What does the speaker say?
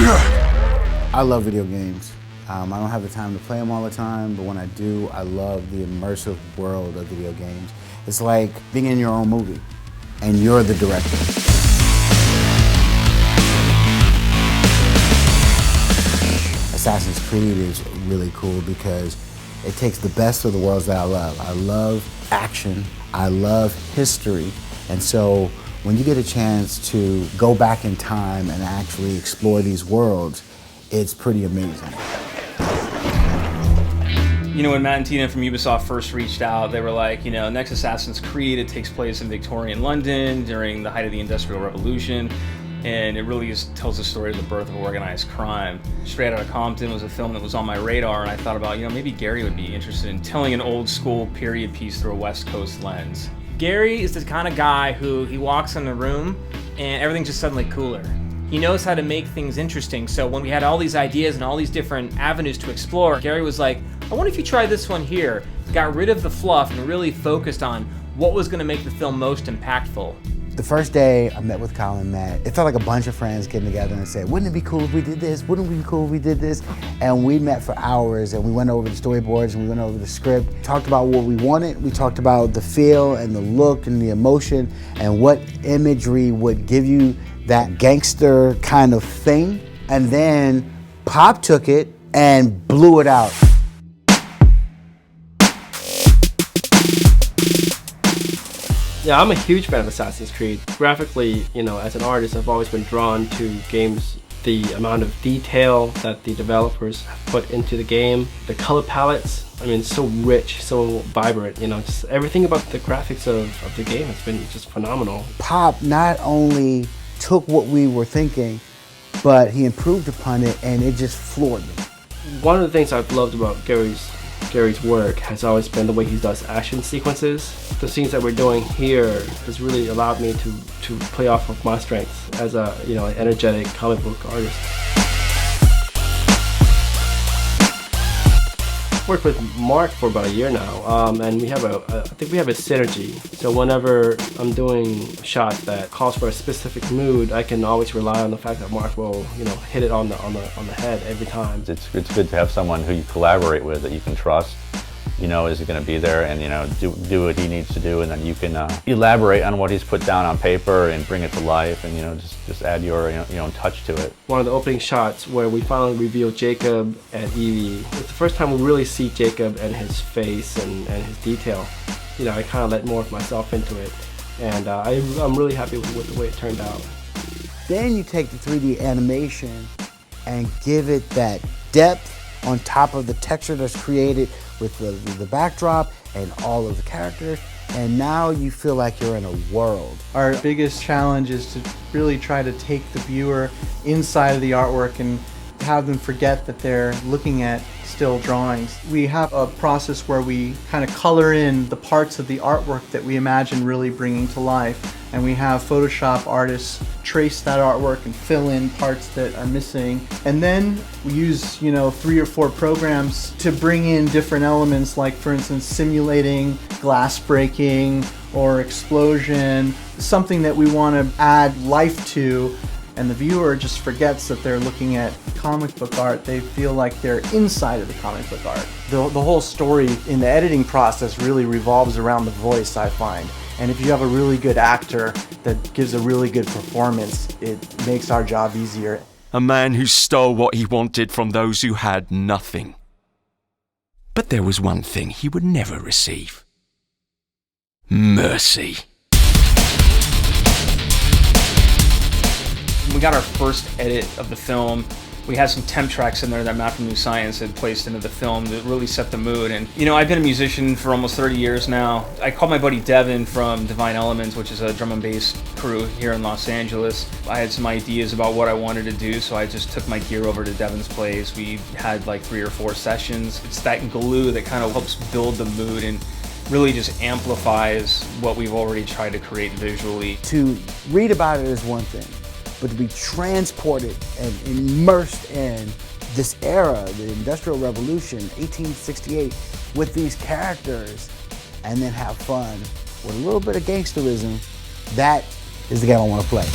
I love video games. I don't have the time to play them all the time, but when I do, I love the immersive world of video games. It's like being in your own movie, and you're the director. Assassin's Creed is really cool because it takes the best of the worlds that I love. I love action, I love history, and so when you get a chance to go back in time and actually explore these worlds, it's pretty amazing. You know, when Matt and Tina from Ubisoft first reached out, they were like, you know, next Assassin's Creed, it takes place in Victorian London during the height of the Industrial Revolution, and it really tells the story of the birth of organized crime. Straight Outta Compton was a film that was on my radar, and I thought about, you know, maybe Gary would be interested in telling an old school period piece through a West Coast lens. Gary is the kind of guy who he walks in the room and everything's just suddenly cooler. He knows how to make things interesting, so when we had all these ideas and all these different avenues to explore, Gary was like, I wonder if you try this one here. Got rid of the fluff and really focused on what was going to make the film most impactful. The first day I met with Colin and Matt, it felt like a bunch of friends getting together and said, wouldn't it be cool if we did this? Wouldn't it be cool if we did this? And we met for hours and we went over the storyboards and we went over the script, talked about what we wanted, we talked about the feel and the look and the emotion and what imagery would give you that gangster kind of thing. And then Pop took it and blew it out. Yeah, I'm a huge fan of Assassin's Creed. Graphically, you know, as an artist, I've always been drawn to games. The amount of detail that the developers have put into the game, the color palettes, I mean, it's so rich, so vibrant, you know, just everything about the graphics of the game has been just phenomenal. Pop not only took what we were thinking, but he improved upon it and it just floored me. One of the things I've loved about Gary's work has always been the way he does action sequences. The scenes that we're doing here has really allowed me to play off of my strengths as a, you know, an energetic comic book artist. Worked with Mark for about a year now, and we have I think we have a synergy. So whenever I'm doing a shot that calls for a specific mood, I can always rely on the fact that Mark will, you know, hit it on the head every time. It's good to have someone who you collaborate with that you can trust. You know, is going to be there and, you know, do what he needs to do, and then you can elaborate on what he's put down on paper and bring it to life, and, you know, just add your own touch to it. One of the opening shots where we finally reveal Jacob and Evie, it's the first time we really see Jacob and his face and his detail. You know, I kind of let more of myself into it, and I'm really happy with the way it turned out. Then you take the 3D animation and give it that depth on top of the texture that's created with the backdrop and all of the characters, and now you feel like you're in a world. Our biggest challenge is to really try to take the viewer inside of the artwork and have them forget that they're looking at still drawings. We have a process where we kind of color in the parts of the artwork that we imagine really bringing to life, and we have Photoshop artists trace that artwork and fill in parts that are missing. And then we use, you know, 3 or 4 programs to bring in different elements, like for instance simulating glass breaking or explosion, something that we want to add life to, and the viewer just forgets that they're looking at comic book art. They feel like they're inside of the comic book art. The whole story in the editing process really revolves around the voice, I find. And if you have a really good actor that gives a really good performance, it makes our job easier. A man who stole what he wanted from those who had nothing. But there was one thing he would never receive: mercy. When we got our first edit of the film, we had some temp tracks in there that Matt from New Science had placed into the film that really set the mood. And, you know, I've been a musician for almost 30 years now. I called my buddy Devin from Divine Elements, which is a drum and bass crew here in Los Angeles. I had some ideas about what I wanted to do, so I just took my gear over to Devin's place. We had like 3 or 4 sessions. It's that glue that kind of helps build the mood and really just amplifies what we've already tried to create visually. To read about it is one thing, but to be transported and immersed in this era, the Industrial Revolution, 1868, with these characters, and then have fun with a little bit of gangsterism, that is the game I want to play.